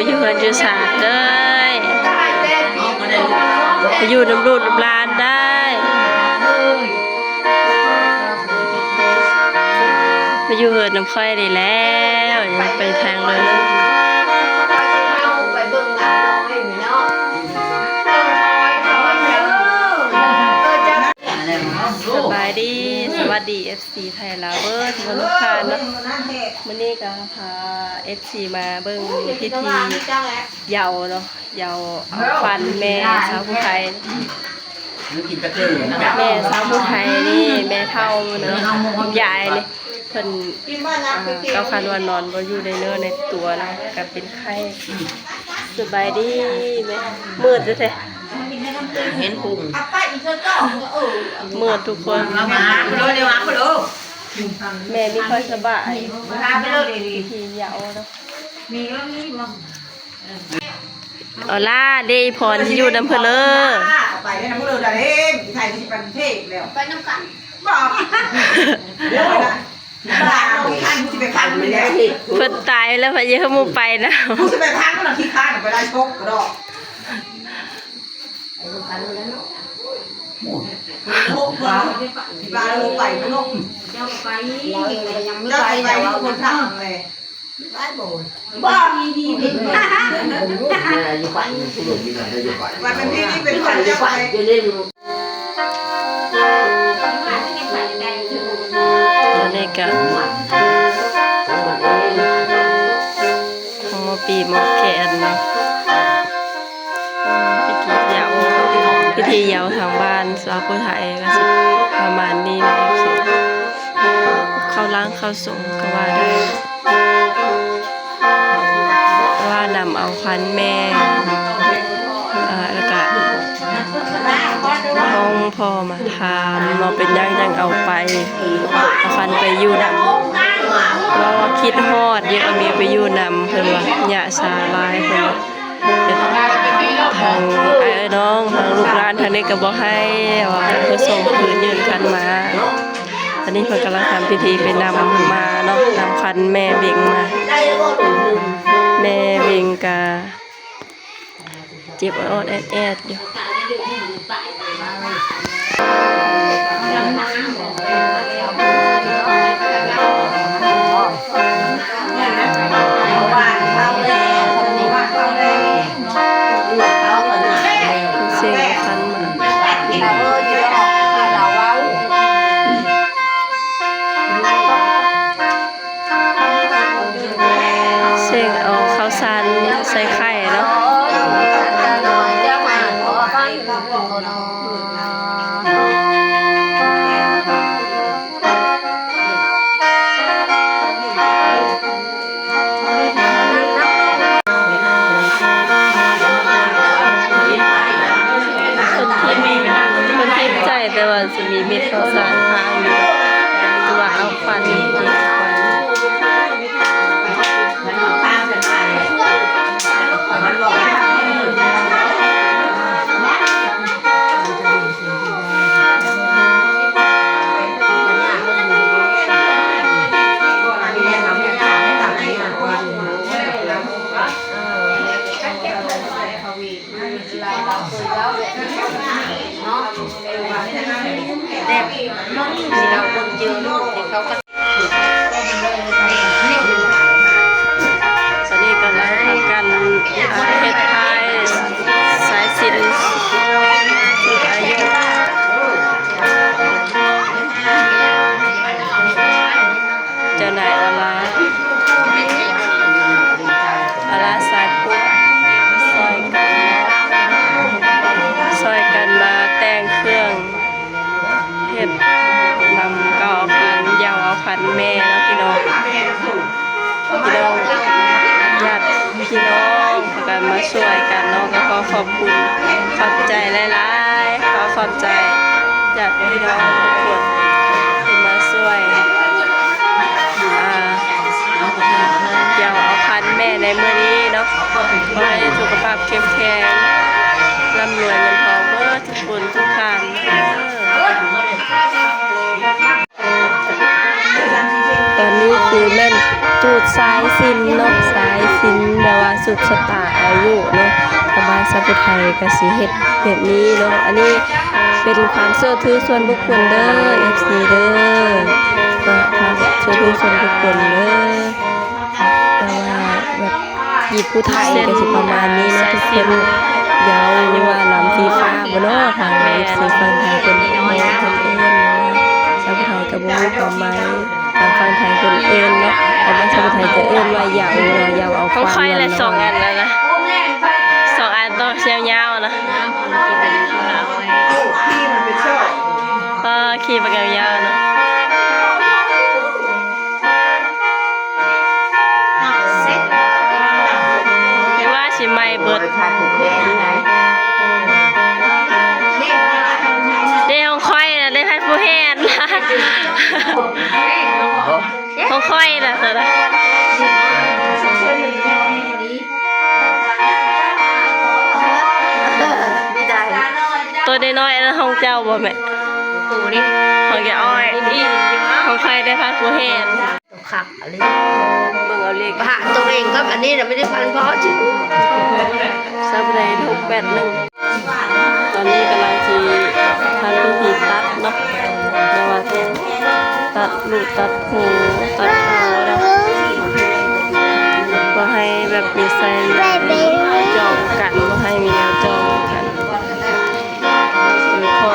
มาอยู่เฮือนอยู่ศาสตร์เลยมาอยู่น้ำรูดน้ำลานได้มาอยู่เฮือนน้ำค่อยได้แล้วอย่าไปทางเลยสบายดีสวัสดี FC ไทยลาวเบิร์ดทุกท่านเนาะมื้อนี้ก็พา FC มาเบิ่งพิธีเหยาเนาะเหยาเอาควันแม่สาวผู้ไทยแม่สาวผู้ไทยนี่แม่เฒ่าเนาะยายนี่เพิ่นเอาคันวันนอนบ่อยู่ในเนื้อในตัวนะก็เป็นไข้สบายดีแม่มืดแท้เห็นพุงมืดทุกคนแม่ไม่ค่อยสบายทีเหยาเนาะเอาล่ะเดย์พรที่อยู่น้ำเพลอไปได้น้ำเพลอแต่เองไทยที่เป็นเทพแล้วไปน้ำกันบอกเดี๋ยวนะบ้าเราที่ข้านที่ไปพันไปแล้วเพิ่นตายแล้วพะเยอะมูไปนะผู้ที่ไปพันก็เราที่ข้านไปได้ชกกระดอกโอ้ปลาลงไปก็นกเจ้าไปยังไม่ไปคนทำเลยได้บ่บ้าดีผิดอยู่ไปวันเป็นพี่นี่เป็นคนจะไปนี่กันหมอปีหมอแขนเนาะพิธีเหยาทางบ้านสาวผู้ไทยก็สิประมาณนี้นะสิเข้าล้างเข้าส่งก็ว่าได้ว่านำเอาควันแม่แล้วก็ห้องพ่อมาทำเราเป็นยังเอาไปเอาควันไปอยู่นำเราคิดฮอดเยอะมีไปอยู่นำเพิ่นว่าหยาชาลายเพิ่นว่าทางไอ้น้องทางลูกหลานทางนี้ก็บอกให้ว่าเพื่อส่งคืนยืนกันมาตอนนี้เพิ่นกำลังทำพิธีไปนำมาเนาะนำคันแม่เบ่งมาแม่เบ่งกะเจ็บออดแอดอยู่เสียงคันมาเสียงเอาข้าวสารใส่ไข่เนาะแต่ว่าจะมีเม็ดข้าวสารค้างอยู่ตัวเอาควันอีกคเราคนเจอลูกเขาก็ตอนนี้กำลังทำการเฮ็ดพายสายสิญจน์สุดอายุเจ้านายอาลาสายปุ๊บซอยกันมาแต่งเครื่องเฮ็ดนำก็เอาพันยาวเอาพันแม่แล้วพี่น้องญาติพี่น้องกันมาช่วยกันเนาะก็ขอขอบคุณขอบใจหลายๆขอบใจญาติพี่น้องทุกคนที่มาช่วยยาวเอาพันแม่ในมื้อนี้เนาะขอให้สุขภาพเข้มแข็งร่ำรวยเงินทองเบิดทุกคนทุกท่านตอนนี้คือแม่นจูดสายสิญจน์เนาะสายสิญจน์แบบว่าสุ สุดสตาอายุเนาะชาวบ้านชาวพุไทยก็สิเฮ็ดแบบนี้เนาะอันนี้เป็นความเชื่อถือส่วนบุคคลเด้อ FC เด้อก็ทางเชื่อถือส่วนบุคคลเด้อแต่ว่าแบบหยิบผู้ไทยก็สิประมาณนี้เนาะทุกคนยาวนี่ว่าลำฟีฟ้าบ่เนาะทาง FC ฝั่งไทยเพิ่นน้อยเพิ่นเอิ้นนะชาวพุไทยก็บ่รู้ความหมายทางฝั่งไทยเพิ่นเอิ้นเนาะแต่ว่าชาวพุไทยจะเอิ้นว่ายาวเนาะยาวเอาความค่อยละ2อันแล้วนะ2อันต้องเสียวยาวนะขี่ปากกายาวเนาะไม่ว่าสิไม่เบิดได้ของค่อยนะได้ให้ผู้แหนนะของค่อยนะตัวละตัวน้อยๆแล้วของเจ้าบ่แม่ของแกอ้อยของใครได้พันผู้แหน ขับอะไร เบิ่งเอาเลข ผ่าตัวเองก็อันนี้เราไม่ได้พันเพราะชื่อ ซับได้681ตอนนี้กำลังสิทำพิธีตัดเนาะแต่ว่าตัดลูกตัดหูตัดคอแล้วบ่ให้แบบมีไซน์จองกันบ่ให้มีแนวจองกันคอ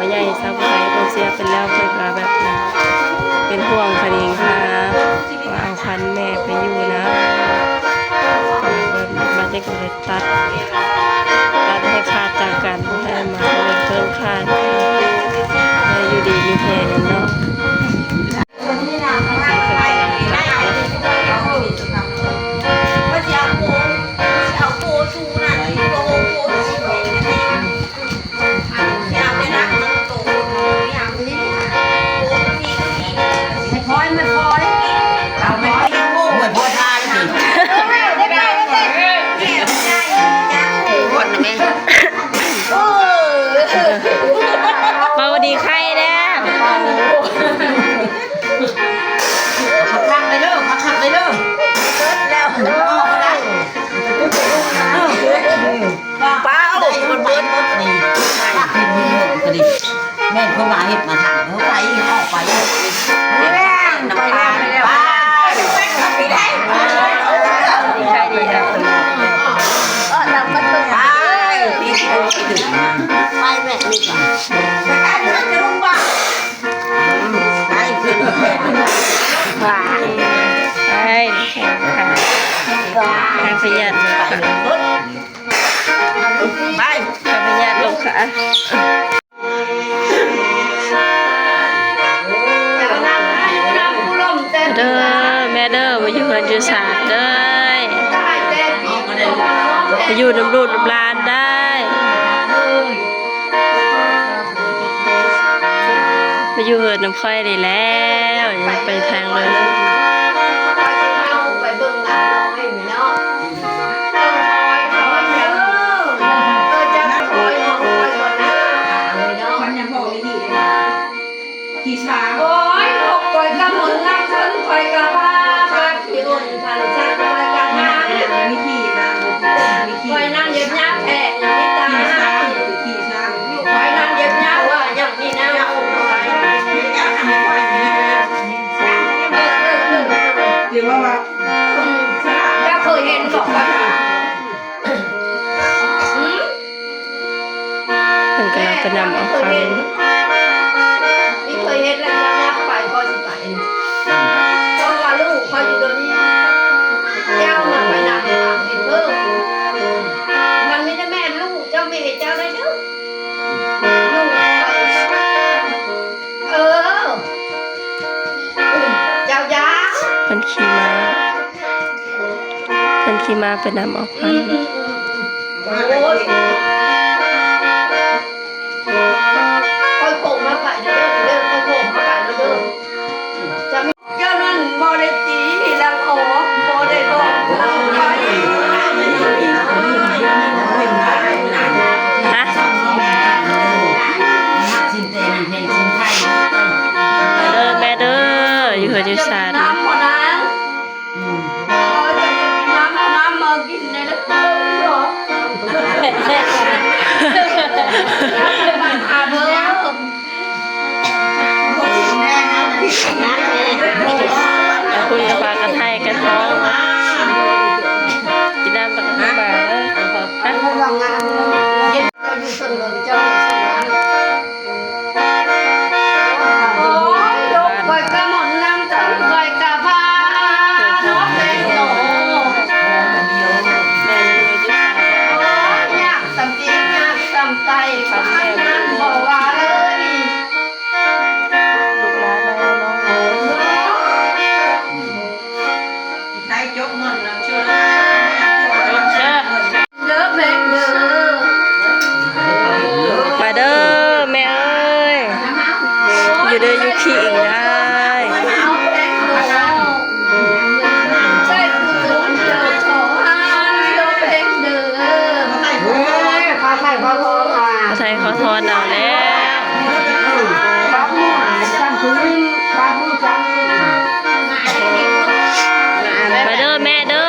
ใหญ่ซับไว้เพิ่นเสียไปแล้วเพิ่นก็แบบเป็นห่วงคณิงค่ะว่าเอาคันแม่ไปอยู่นะมันจะก็เลยตัดให้ขาดจากกันให้มาเพิ่มขาดให้อยู่ดีมีแรงเนาะมาวันดีใครเนี่ยขับไปเด้อขับไปเด้อแล้วเป้ามันเบิดนี่ก็ดิแม่เขามาเห็ดมาถามเขาไปออกไปแม่ไปแล้วไปแล้วไปได้ใครดีอ่ะนำมาตัวไปพี่เขาถึงไปแม่นี่ก่อนจะลงบ้านไปขึ้นว้าไปแข่งค่ะทางพยัญชนะไปทางพยัญชนะลงค่ะเด้อแม่เด้อมาอยู่เฮือนอยู่ศาสตร์เด้อมาอยู่น้ำรูดน้ำลานได้มาอยู่เฮือนน้ำค่อยได้แล้วอย่าไปทางเลยโอ้ยหกคอยกำมือนั่งชนคอยกำมาขี่รถผ่านชันคอยกำมามีขี่นะมีขี่คอยนั่งเย็บยับแอะอย่างนี้ตาขี่ช้างคอยนั่งเย็บยับว่าอย่างนี้นะเดี๋ยวว่าจะเคยเห็นบอกว่าเพิ่นกำลังจะนำเอาฟังนี่เคยเห็นแล้วจะยักไปก็สิไปเพราะว่าลูกเขาอยู่ตรงนี้เจ้าหนักไปหนักเห็นเพิ่มมันไม่ได้แม่ลูกเจ้าไม่เห็นเจ้าได้เด้อลูกเจ้ายาเพิ่นขี่ม้าไปนำเอาฟันโอ้ยคอยโผล่มาไปเด้อคอยโผล่มาไปเด้อจะมีเจ้านั่นโมเดลจีนี่แล้วโอ้โมเดลโลกฮะเด้อแม่เด้ออยู่เฮือนอยู่ศาสตร์น้ำมากินใน อาเบอร์นั่นเอง แต่คุณกับปลากระไทยกระท้องกินน้ำปลากระไทยมาเลยฮะ ระวังงานเย็นเราอยู่ส่วนหนึ่งเจ้าโอ้ยยกไปกระหม่อมน้ำจังไปกระพาน้องเป็นโต แม่เลยจุ๊บ อยากสำเนียงอยากสำใจคำนั้นบอกว่าเลย ลูกหลานน้องเลย ใช้จกเงินนำเชื่อ จบเชื่อ เลิฟเล็กเด้อ มาเด้อแม่เอ้ยอยู่เด้ออยู่ขี้อีกได้ เอาเล็กเด้อใช่ผู้ถึงเจอขอให้เลิฟเล็กเด้อข้าใส่ข้าทองอ่ะ เขาไทยเขาทอนเอาแล้ว ข้าผู้จังคืนข้าผู้จัง มาเด้อแม่เด้อ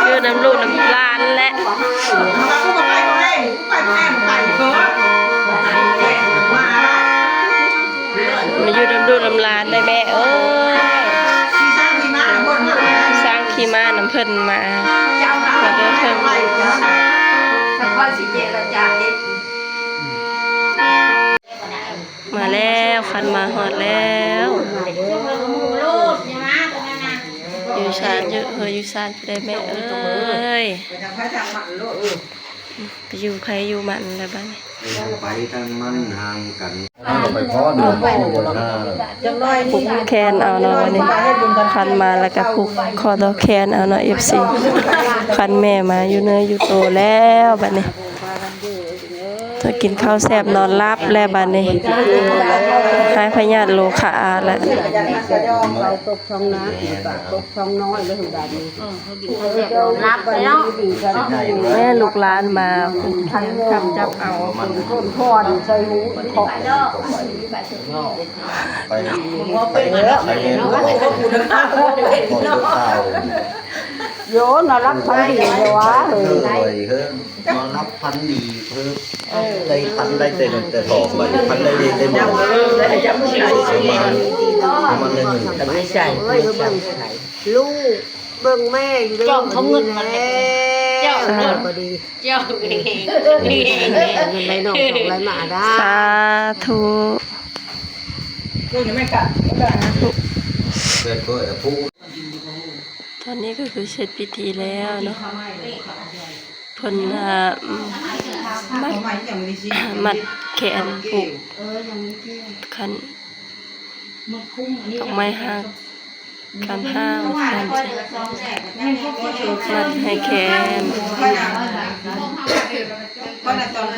อยู่น้ำลูกน้ำหลานและ มาพูดกับไปก็ได้ไปแม่ไปเถอะมา มาอยู่น้ำลูกน้ำหลานได้แม่เอ้ย ที่สร้างที่มาคนมา สร้างขี้ม้าน้ำเพิ่นมา เจ้าหน้าไปเถอะ ถ้าข้าสิเจรจาเด็ด มาแล้วคันมาหอดแล้ว อยู่ชานเยอะอยู่ชานไปได้แม่เอ้ย ไปทางพระทางมันโลด ไปอยู่ไผอยู่มันแล้วบ้าง ไปทางมันห่างกันเราไปพ่อเดือนไปหมดนะ จังน้อย ผูกแคนเอาเนาะวันนี้คันมาแล้วก็ผูกคอต่อแคนเอาเนาะ FC คันแม่มาอยู่เนื้ออยู่โตแล้วบัดนี้เธอกินข้าวแซ่บนอนรับแล้วบัดนี้หายพยาธิโลคะแล้ว เราตกช่องน้ำตกช่องน้อยเลยถึงแบบนี้รับไปเนาะ แม่ลูกหลานมาทันคำจับเอา คนพอนใส่หมูขอ ไปไปเนื้อไปเนื้อข้าว โยนรับพันดีเลยวะ เพิ่มเลยเพิ่มมารับพันดีเพิ่มได้พันได้เต็มแต่ถอไปพันได้ดีได้หมดมันเลยแต่ไม่ใช่ เอ้ยเบิ่งลูกเบิ่งแม่อยู่เลยเจ้าเขาเงินมาแล้วเจ้าเงินก็ดี เจ้าเอง เงินไรน้องของไรมาได้ สาธุ กูยังไม่กะ เพื่อนก็พูด ตอนนี้ก็คือเสร็จพิธีแล้วเนาะเพิ่นมัด ทำไมยังไม่ได้ชิม มัดแขนผูกคันดอกไม้หักคันห้างคันมัดให้แขน เพราะนั้นตอน